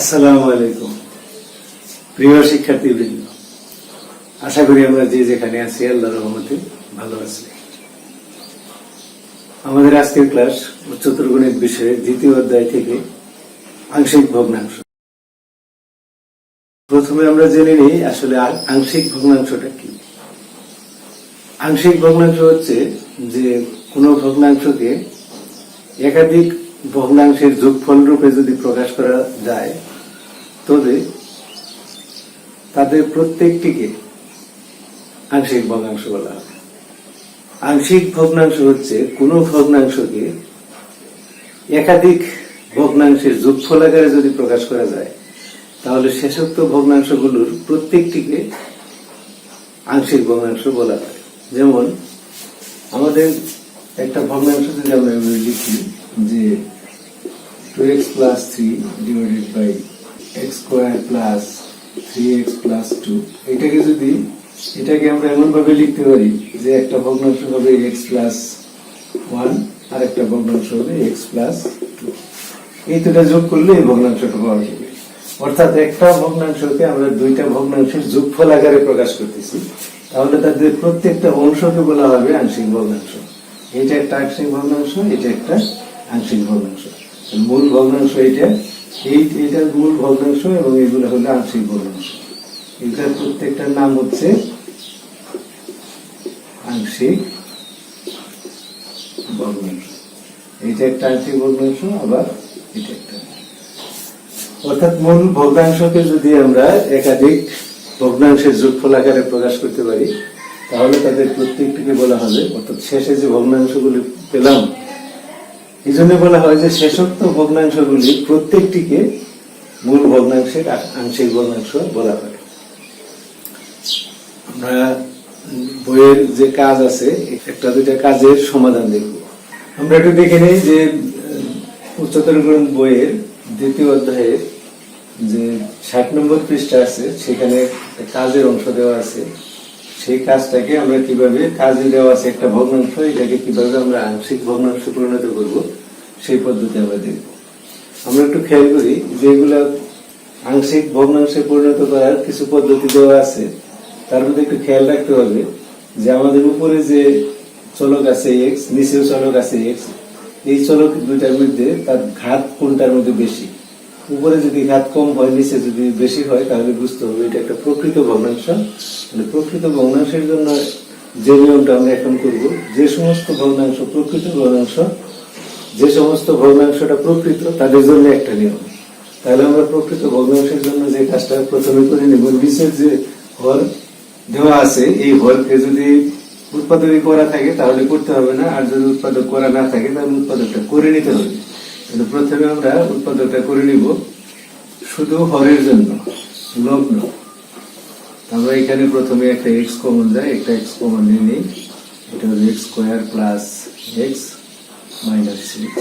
আসসালামু আলাইকুম প্রিয় শিক্ষার্থীবৃন্দ, আশা করি আমরা যে যেখানে আছি আল্লাহর রহমতে ভালো আছি। আমাদের আজকের ক্লাস উচ্চতর গণিত বিষয়ের দ্বিতীয় অধ্যায় থেকে আংশিক ভগ্নাংশ। প্রথমে আমরা জেনে নিই আসলে আংশিক ভগ্নাংশটা কি। আংশিক ভগ্নাংশ হচ্ছে যে কোনো ভগ্নাংশকে একাধিক ভগ্নাংশের যোগফল রূপে যদি প্রকাশ করা যায় তবে তাদের প্রত্যেকটিকে আংশিক ভগ্নাংশ বলা হয়। আংশিক ভগ্নাংশ হচ্ছে কোনো ভগ্নাংশকে একাধিক ভগ্নাংশের যোগফল আকারে যদি প্রকাশ করা যায় তাহলে শেষোক্ত ভগ্নাংশগুলোর প্রত্যেকটিকে আংশিক ভগ্নাংশ বলা হয়। যেমন আমাদের একটা ভগ্নাংশ যদি আমরা লিখি যে 2x plus 3 divided by x square plus 3x plus 2, এটাকে আমরা এমন ভাবে লিখতে পারি যে একটা ভগ্নাংশ হবে x plus 1 আর একটা ভগ্নাংশ হবে x plus 2। এই দুটো যোগ করলে এই ভগ্নাংশটা পাওয়া যাবে। অর্থাৎ একটা ভগ্নাংশকে আমরা দুইটা ভগ্নাংশের যোগফল আকারে প্রকাশ করতেছি, তাহলে তাদের প্রত্যেকটা অংশকে বলা হবে আংশিক ভগ্নাংশ। এটা একটা আংশিক ভগ্নাংশ, এটা একটা আংশিক ভগ্নাংশ। মূল ভগ্নাংশ এইটার মূল ভগ্নাংশ এবং এগুলো হলো আংশিক ভগ্নাংশ। এটার প্রত্যেকটার নাম হচ্ছে আংশিক ভগ্নাংশ। এইটা একটা আংশিক ভগ্নাংশ, আবার এটা একটা। অর্থাৎ মূল ভগ্নাংশকে যদি আমরা একাধিক ভগ্নাংশের যোগফল আকারে প্রকাশ করতে পারি তাহলে তাদের প্রত্যেকটিকে বলা হবে, অর্থাৎ শেষে যে ভগ্নাংশগুলি পেলাম এই জন্য বলা হয় যে শেষোক্ত ভগ্নাংশগুলি প্রত্যেকটিকে মূল ভগ্নাংশের আংশিক ভগ্নাংশ বলা হয়। আমরা বইয়ের যে কাজ আছে একটা দুইটা কাজের সমাধান দেখব। আমরা একটু দেখে নেই যে উচ্চতর গণিত বইয়ের দ্বিতীয় অধ্যায়ের যে 60 নম্বর পৃষ্ঠা আছে সেখানে কাজের অংশ দেওয়া আছে। সেই কাজটাকে আমরা কিভাবে, কাজে দেওয়া আছে একটা ভগ্নাংশ, এটাকে কিভাবে আমরা আংশিক ভগ্নাংশে পরিণত করব সেই পদ্ধতি আমরা দেখব। আমরা একটু খেয়াল করি যেগুলো আংশিক ভগ্নাংশে পরিণত করার কিছু পদ্ধতি দেওয়া আছে, তার মধ্যে একটু খেয়াল রাখতে হবে যে আমাদের উপরে যে চলক আছে x, নিচেও চলক আছে x, এই চলক দুইটার মধ্যে তার ঘাত কোনটার মধ্যে বেশি। উপরে যদি ঘাত কম হয়, নিচে যদি বেশি হয়, তাহলে বুঝতে হবে এটা একটা প্রকৃত ভগ্নাংশ। প্রকৃত ভগ্নাংশের জন্য যে নিয়মটা আমরা এখন করব, যে সমস্ত ভগ্নাংশ প্রকৃত ভগ্নাংশ, যে সমস্ত ভগ্নাংশটা প্রকৃত তাদের জন্য একটা নিয়ম। তাহলে আমরা প্রকৃত ভগ্নাংশের জন্য যে কাজটা প্রথমে করে নেব, নিচের যে হর দেওয়া আছে এই হরকে যদি উৎপাদক করা থাকে তাহলে করতে হবে না, আর যদি উৎপাদক করা না থাকে তাহলে উৎপাদকটা করে নিতে হবে। প্রথমে আমরা উৎপাদকটা করে নিব শুধু হরের জন্য, লগ্ন। আমরা এখানে প্রথমে একটা এক্স কমন যায়, একটা এক্স কমন নিয়ে নিই। এটা হলো x square plus x minus 6।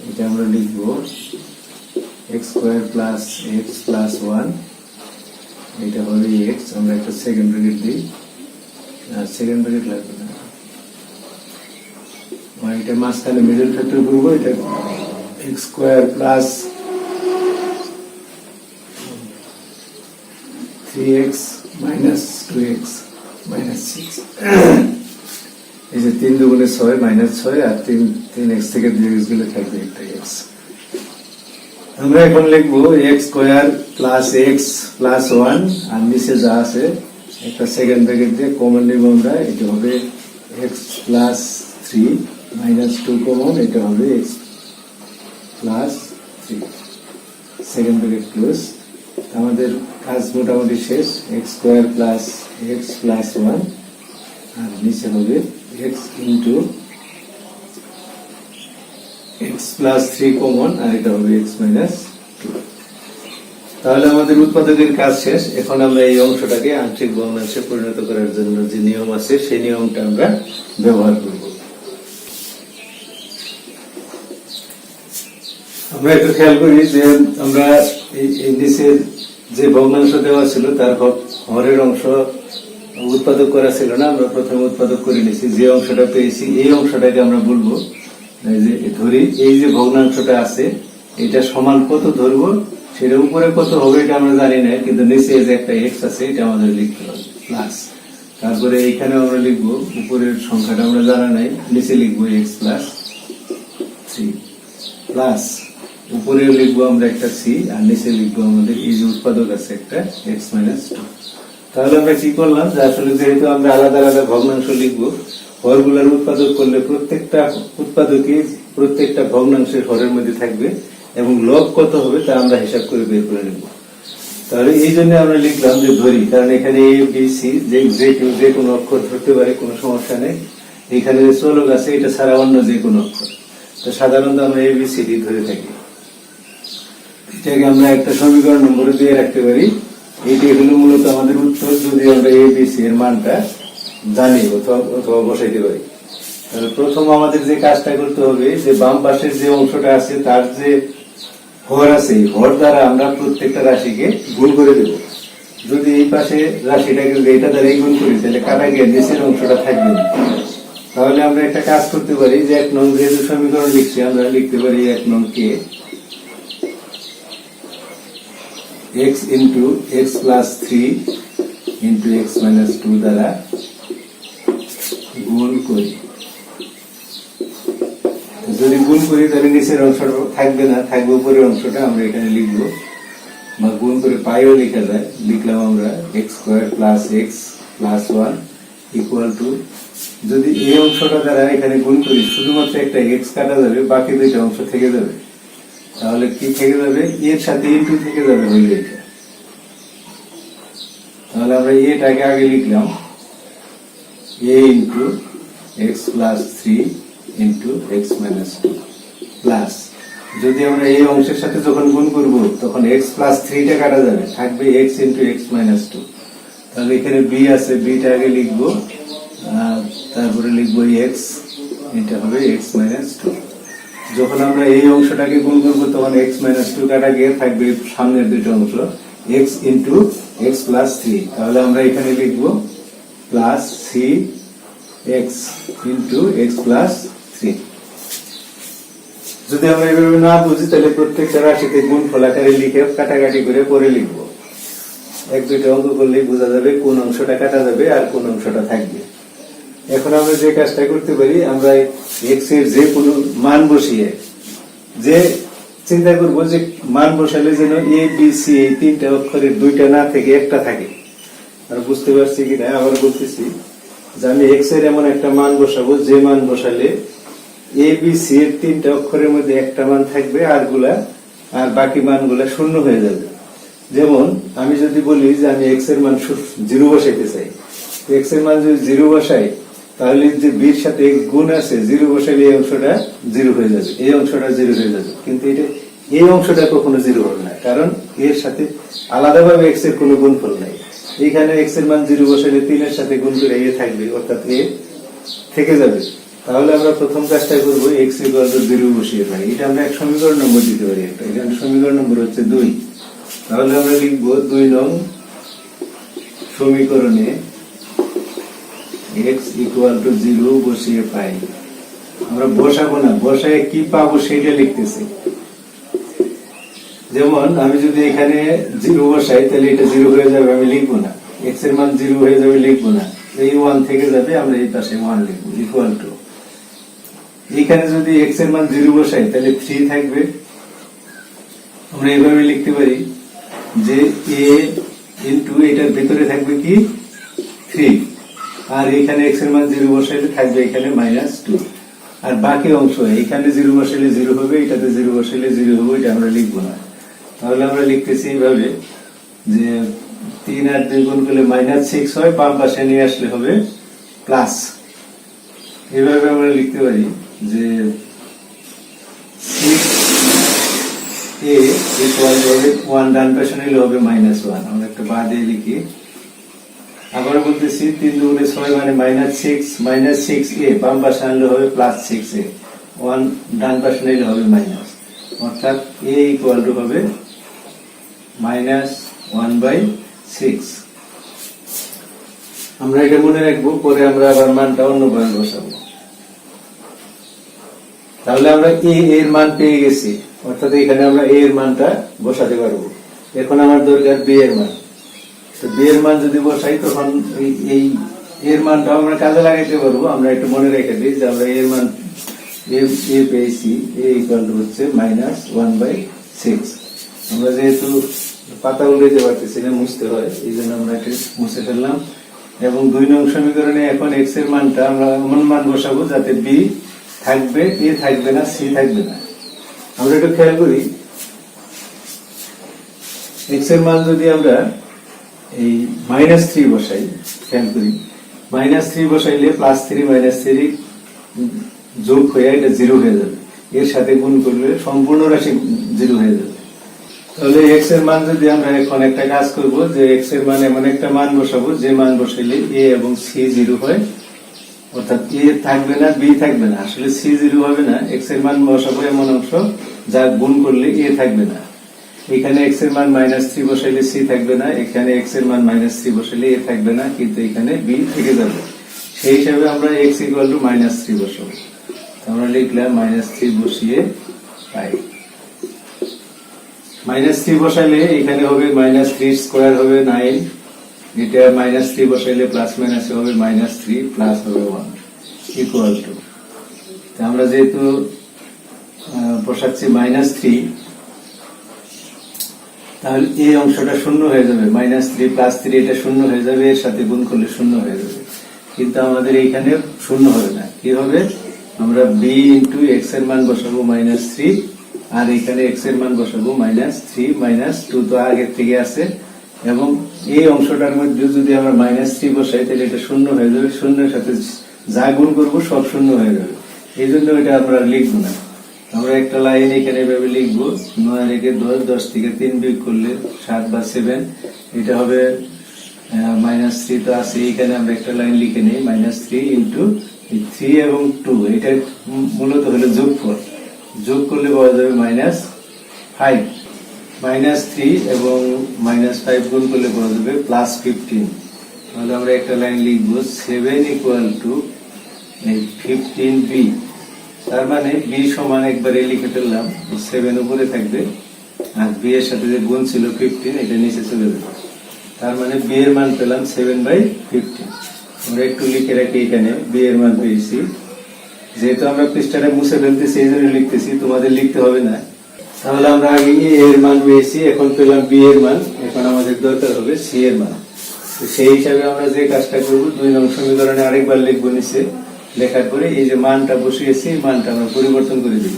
এটা আমরা লিখব x square plus x plus 1। এটা হলো এক্স, আমরা একটা সেকেন্ড ব্র্যাকেট দিই, সেকেন্ড ব্র্যাকেট লাগবে না, এটা মাঝখানে মিডল ফ্যাক্টর করবো। এটা x square plus 3x minus 2x minus 6। এই যে 3 দুগুণে 6 মাইনাস 6, আর 3x থেকে 2x গেলে থাকবে একটা x। আমরা এখন লিখবো x square plus x plus 1, আর নিচে যা আছে একটা সেকেন্ড ব্র্যাকেট দিয়ে কমন নিব আমরা। এটা হবে এক্স প্লাস 3 মাইনাস 2 কমন, এটা হবে x plus 3, second bracket close. আমাদের কাজ মোটামুটি শেষ। X square plus x plus 1, আর নিচে হবে x into x plus 3 common, আর এটা হবে এক্স মাইনাস 2। তাহলে আমাদের উৎপাদকের কাজ শেষ। এখন আমরা এই অংশটাকে আংশিক ভগ্নাংশে পরিণত করার জন্য যে নিয়ম আছে সেই নিয়মটা আমরা ব্যবহার করব। আমরা একটু খেয়াল করি যে আমরা এই নিচের যে ভগ্নাংশ দেওয়া ছিল তার হরের অংশ উৎপাদক করা ছিল না, আমরা প্রথমে উৎপাদক করে নিয়েছি। যে অংশটা পেয়েছি এই অংশটাকে আমরা বলবো, ধরি এই যে ভগ্নাংশটা আছে এটা সমান কত ধরবো, সেটা উপরে কত হবে এটা আমরা জানি না, কিন্তু নিচে যে একটা এক্স আছে এটা আমাদের লিখতে হবে প্লাস। তারপরে এইখানে আমরা লিখবো, উপরের সংখ্যাটা আমরা জানা নাই, নিচে লিখবো এক্স প্লাস 3 প্লাস উপরেও লিখবো আমরা একটা সি, আর নিচে লিখবো আমাদের এই যে উৎপাদক আছে একটা এক্স মাইনাস 2। তাহলে আমরা কি করলাম, যে আসলে যেহেতু আমরা আলাদা আলাদা ভগ্নাংশ লিখবো, হরগুলার উৎপাদক করলে প্রত্যেকটা উৎপাদকই প্রত্যেকটা ভগ্নাংশের হরের মধ্যে থাকবে, এবং লব কত হবে তা আমরা হিসাব করে বের করে নেব। তাহলে এই জন্য আমরা লিখলাম যে ধরি, কারণ এখানে এ বি সি যে কোনো অক্ষর ধরতে পারে, কোনো সমস্যা নেই। এখানে যে চলক আছে এটা ছাড়া অন্য যে কোনো অক্ষর, তো সাধারণত আমরা এ বি সি ডি ধরে থাকি। এটাকে আমরা একটা সমীকরণ নম্বরে দিয়ে রাখতে পারি। এইটি হলো মূলত আমাদের উত্তর, যদি আমরা এ বি সি এর মানটা জানি অথবা বসাইতে পারি। তাহলে প্রথম আমাদের যে কাজটা করতে হবে, যে বাম পাশের যে অংশটা আছে তার যে হর আছে, হর দ্বারা আমরা প্রত্যেকটা রাশিকে গুণ করে দেব। যদি এই পাশে রাশিটাকে এটা দ্বারা গুণ করি, তাহলে কাটা গিয়ে নিচের অংশটা থাকবে না। তাহলে আমরা একটা কাজ করতে পারি, যে 1 নং যেহেতু সমীকরণ লিখছি, আমরা লিখতে পারি 1 নং কে x into x plus 3 into x minus 2 দ্বারা গুণ করি। যদি গুণ করি তাহলে নিচের অংশটা থাকবে না, থাকবে উপরের অংশটা, আমরা এখানে লিখবো, বা গুণ করে পাইও লেখা যায়। লিখলাম আমরা x square plus x plus 1 equal to, যদি এই অংশটা দ্বারা এখানে গুণ করি, শুধুমাত্র একটা x কাটা যাবে, বাকি দুইটা অংশ থেকে যাবে। তাহলে কি থেকে যাবে, এর সাথে ইনটু থেকে যাবে হইলে এটা। তাহলে আমরা এটাকে আগে লিখলাম a into x plus 3 into x minus 2 plus, যদি আমরা এই অংশের সাথে যখন গুণ করব তখন x প্লাস 3 টা কাটা যাবে, থাকবে x ইনটু x মাইনাস 2। তাহলে এখানে b আছে, b টা আগে লিখবো, তারপরে লিখবো x, এটা হবে x মাইনাস 2। যখন আমরা এই অংশটাকে গুণ করবো তখন x মাইনাস 2 কাটা গিয়ে থাকবে সামনের দুটো অংশ x ইনটু x প্লাস 3। তাহলে আমরা এখানে লিখবো plus 3x into x plus 3। যদি আমরা এভাবে না বুঝি তাহলে প্রত্যেকটা রাশিতে গুণফল আকারে লিখে কাটাকাটি করে পরে লিখবো। এক দুইটা অঙ্ক করলে বোঝা যাবে কোন অংশটা কাটা যাবে আর কোন অংশটা থাকবে। এখন আমরা যে কাজটা করতে পারি, আমরা x এর যে কোনো মান বসিয়ে যে চিন্তা করব যে মান বসালে যেন a b c এই তিনটা অক্ষরের দুইটা না থেকে একটা থাকে। আর বুঝতে পারছি কিনা আবার বলতেছি, যে আমি x এর এমন একটা মান বসাবো যে মান বসালে a b c এর তিনটা অক্ষরের মধ্যে একটা মান থাকবে, আর বাকি মানগুলা শূন্য হয়ে যাবে। যেমন আমি যদি বলি যে আমি x এর মান 0 বসাইতে চাই, x এর মান যদি 0 বসাই, তাহলে যে b এর সাথে গুণ আছে 0 বসাইলে এই অংশটা 0 হয়ে যাবে, এই অংশটা 0 হয়ে যাবে। কিন্তু এই অংশটা কখনো 0 হবে না, কারণ এর সাথে আলাদাভাবে x এর কোনো গুণফল নাই। এখানে x এর মান 0 বসাইলে 3 এর সাথে গুণ করে a থাকবে, অর্থাৎ a থেকে যাবে। তাহলে আমরা প্রথম কাজটা করবো x ইকুয়াল টু 0 বসিয়ে পাই। এটা আমরা এক সমীকরণ নম্বর দিতে পারি একটা, এখানে সমীকরণ নম্বর হচ্ছে 2। তাহলে আমরা লিখবো 2 নং সমীকরণে x ইকুয়াল টু 0 বসিয়ে পাই। আমরা বসাবো না, বসায় কি পাবো সেটা লিখতেছি। যেমন আমি যদি এখানে 0 বসাই তাহলে এটা 0 হয়ে যাবে, আমি লিখবো না। x এর মান 0 হয়ে যাবে, লিখবো না। এই 1 থেকে যাবে, আমরা এই পাশে 1 লিখবো ইকুয়াল টু। এখানে যদি x এর মান 0 বসাই তাহলে 3 থাকবে। আমরা এইভাবে লিখতে পারি যে a ইনটু এটার ভিতরে থাকবে কি 3, আর এখানে x এর মান 0 বসাইলে থাকবে এখানে -2, আর বাকি অংশ এখানে 0 বসাইলে 0 হবে, এটাতে 0 বসাইলে 0 হবে, এটা আমরা লিখবো না। তাহলে আমরা লিখতেছি এইভাবে যে 3 আর 2 গুণ করলে -6 হয়, বাম পাশে নিয়ে আসলে হবে প্লাস। এইভাবে আমরা লিখতে পারি যে 6a ইকুয়াল হবে 1, ডান পাশে নিলে হবে -1। আমরা একটা বাদ দিয়ে লিখি। আবার বলতেছি 3 দুগুণে 6 মানে -6a, বাম পাশে আনলে হবে +6a, 1 ডান পাশে নিলে হবে মাইনাস, অর্থাৎ a ইকুয়াল টু হবে -1/6। আমরা এটা মনে রাখবো, পরে আমরা আবার মানটা অন্য ভাবে বসাবো। তাহলে আমরা a এর মান পেয়ে গেছি। অর্থাৎ এখানে আমরা a এর মানটা বসাতে পারবো। এখন আমার দরকার b এর মান। তো b এর মান যদি বসাই তখন এই এর মানটা আমরা কাজে লাগাইতে পারবো। আমরা একটু মনে রেখে দিই যে আমরা এর মান a পেয়েছি, a ইকুয়াল টু হচ্ছে -1/6। আমরা যেহেতু পাতা উল্টাতে পারতেছি না, মুছতে হয়, এই জন্য আমরা এটা মুছে ফেললাম। এবং 2 নং সমীকরণে এখন x এর মানটা আমরা এমন মান বসাবো যাতে b থাকবে, a থাকবে না, c থাকবে না। আমরা একটু খেয়াল করি, x এর মান যদি আমরা এই -3 বসাই, খেয়াল করি -3 বসাইলে +3 -3 যোগ হয়ে এটা 0 হয়ে যাবে, এর সাথে গুণ করলে সম্পূর্ণ রাশি 0 হয়ে যাবে। তাহলে x এর মান যদি আমরা এখন একটা কাজ করব যে x এর মান এমন একটা মান বসাবো যে মান বসাইলে a এবং c 0 হয়, অর্থাৎ a থাকবে না, b থাকবে না, আসলে c 0 হবে না। x এর মান বসাবো এমন অংশ যা গুণ করলে a থাকবে না। এখানে x এর মান -3 বসাইলে c থাকবে না, এখানে x এর মান -3 বসাইলে a থাকবে না, কিন্তু এখানে b থেকে যাবে। সেই হিসাবে আমরা x = -3 বসাবো। আমরা লিখলাম -3 বসিয়ে পাই। -3 বসাইলে এখানে হবে -3 স্কয়ার হবে 9, এটা -3 বসাইলে প্লাস মাইনাস হবে -3 প্লাস হবে 1 ইকুয়াল টু, আমরা যেহেতু বসাচ্ছি -3, তাহলে এই অংশটা শূন্য হয়ে যাবে, -3 + 3 এটা শূন্য হয়ে যাবে, এর সাথে গুণ করলে শূন্য হয়ে যাবে। কিন্তু আমাদের এইখানে শূন্য হবে না, কি হবে, আমরা b * x এর মান বসাবো -3, আর এখানে x এর মান বসাবো -3 - 2 তো আগের থেকে আছে, এবং এই অংশটার মধ্যে যদি আমরা -3 বসাই তাহলে এটা শূন্য হয়ে যাবে, শূন্যের সাথে যা গুণ করবো সব শূন্য হয়ে যাবে। এই জন্য এটা আমরা লিখবো না, আমরা একটা লাইন এখানে এভাবে লিখবো, 9 রেখে 10, 10 থেকে 3 বিয়োগ করলে 7 বা 7, এটা হবে -3 তো আছে, এখানে আমরা একটা লাইন লিখে নেই, -3 * 3 এবং 2, এটা মূলত হলো যোগফল, যোগ করলে পাওয়া যাবে -5, -3 এবং -5 গুণ করলে পাওয়া যাবে +15। তাহলে আমরা একটা লাইন লিখবো 7 = 15b, তার মানে b সমান একবারে লিখে ফেললাম, 7 উপরে থাকবে আর b এর সাথে যে গুণ ছিল 15 এটা নিচে চলে যাবে, তার মানে b এর মান পেলাম 7/15। আমরা একটু লিখে রাখি, এখানে b এর মান পেয়েছি, যেহেতু আমরা পৃষ্ঠাটা মুছে ফেলতেছি এই জন্য লিখতেছি, তোমাদের লিখতে হবে না। তাহলে আমরা আগে a এর মান পেয়েছি, এখন পেলাম b এর মান, এখন আমাদের দরকার হবে c এর মান। তো সেই হিসাবে আমরা যে কাজটা করব, 2 নং সমীকরণে আরেকবার লিখবো, নিচে লেখার পরে এই যে মানটা বসিয়েছি এই মানটা আমরা পরিবর্তন করে দিব।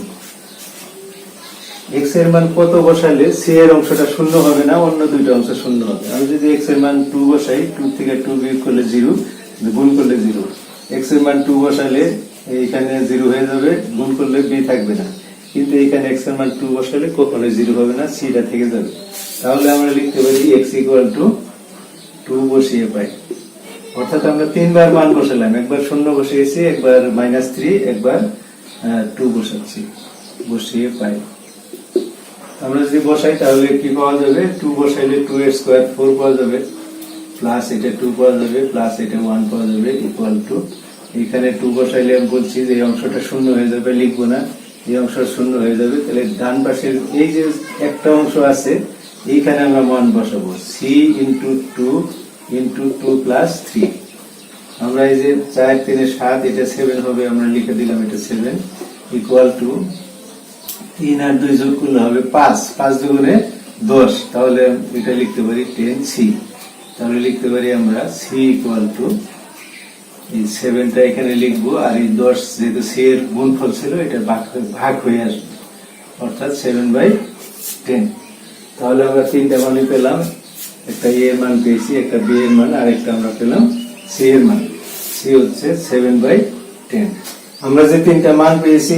x এর মান কত বসালে c এর অংশটা শূন্য হবে না, অন্য দুইটা অংশ শূন্য হবে। আমি যদি x এর মান 2 বসাই, 2 থেকে 2 বিয়োগ করলে 0, গুণ করলে 0, x এর মান 2 বসালে এইখানে 0 হয়ে যাবে, গুণ করলে b থাকবে না, কিন্তু এখানে x এর মান 2 বসালে কখনোই 0 হবে না, c টা থেকে যাবে। তাহলে আমরা লিখতে পারি x = 2 বসিয়ে পাই, অর্থাৎ আমরা 3 বার মান বসালাম, একবার শূন্য বসিয়েছি, একবার -3, একবার 2 বসাচ্ছি, বসিয়ে পাই। আমরা যদি বসাই তাহলে কি পাওয়া যাবে, 2 বসাইলে 2 এর স্কয়ার 4 পাওয়া যাবে, প্লাস এটা 2 পাওয়া যাবে, প্লাস এটা 1 পাওয়া যাবে, ইকুয়াল টু, এখানে 2 বসাইলে আমি বলছি যে এই অংশটা শূন্য হয়ে যাবে, লিখবো না, এই অংশ শূন্য হয়ে যাবে। তাহলে ডান পাশের এই যে একটা অংশ আছে এইখানে আমরা মান বসাবো, c * 2 * 2 + 3, আমরা এই যে 4 3 7, এটা 7 হবে, আমরা লিখে দিলাম এটা 7, ইকুয়াল টু 3 আর 2 যোগ করলে হবে 5, 5 দুগুণে 10, তাহলে এটা লিখতে পারি 10c। তাহলে লিখতে পারি আমরা c = এই 7টা এখানে লিখবো, আর এই 10 যেহেতু c এর গুণফল ছিল এটা ভাগ হয়ে আসবে, অর্থাৎ 7/10। তাহলে আমরা তিনটা মানই পেলাম, একটা a এর মান পেয়েছি, একটা b এর মান, আর একটা আমরা পেলাম c এর মান। c হচ্ছে 7/10। আমরা যে তিনটা মান পেয়েছি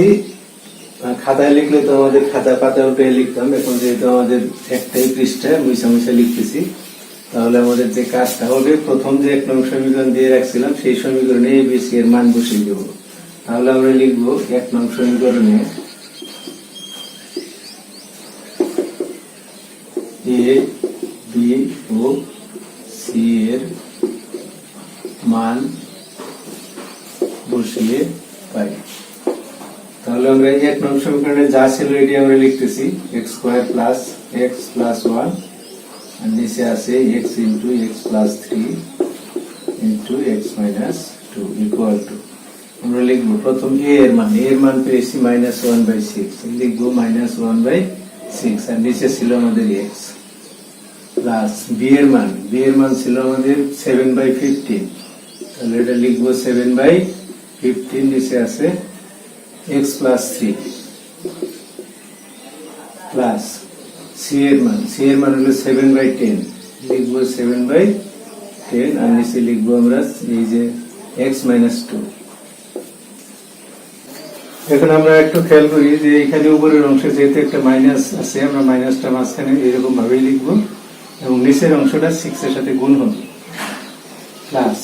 খাতায় লিখলে তো আমাদের খাতা পাতা উঠে লিখতাম, এখন যেহেতু আমাদের একটাই পৃষ্ঠা মুছা মুছা লিখতেছি, তাহলে আমাদের যে কাজটা হবে, প্রথম যে 1 নং সমীকরণ দিয়ে রাখছিলাম সেই সমীকরণে a b c এর মান বসিয়ে দেব। তাহলে আমরা লিখবো 1 নং সমীকরণে a b ও c এর মান বসিয়ে পাই। তাহলে তাহলে আমরা 1 নং সমীকরণে যা ছিল এটি আমরা লিখতেছি x square plus x plus 1 আর নিচে আছে x into x plus 3 into x minus 2 equal to আমরা লিখব প্রথম a এর মান পেয়েছি -1/6 লিখব -1/6 আর নিচে ছিল আমাদের x প্লাস b এর মান ছিল আমাদের 7/15 তাহলে এটা লিখব 7/15 নিচে আছে x প্লাস 3 প্লাস c এর মান হলো 7/10 লিখব 7/10 আর নিচে লিখব আমরা এই যে x মাইনাস 2। এখন আমরা একটু খেয়াল করি যে এখানে উপরের অংশে যেহেতু একটা মাইনাস আছে আমরা মাইনাসটা মাঝখানে এরকম ভাবেই লিখব এবং নিচের অংশটা 6 এর সাথে গুণ হবে প্লাস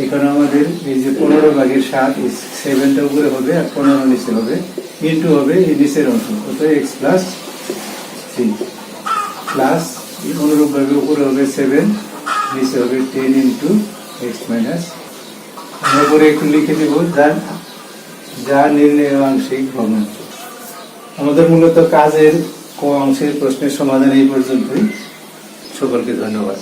এখানে আমাদের এই যে 15/7 7টা উপরে হবে আর 15 নিচে হবে ইনটু হবে এই নিচের অংশ অর্থাৎ x প্লাস 3 প্লাস অনুরূপভাবে উপরে হবে 7 নিচে হবে 10 ইনটু x মাইনাস আমরা পরে একটু লিখে দেব যা নির্ণয় আংশিক ভগ্নাংশ। আমাদের মূলত কাজের ক অংশের প্রশ্নের সমাধান এই পর্যন্তই। সকলকে ধন্যবাদ।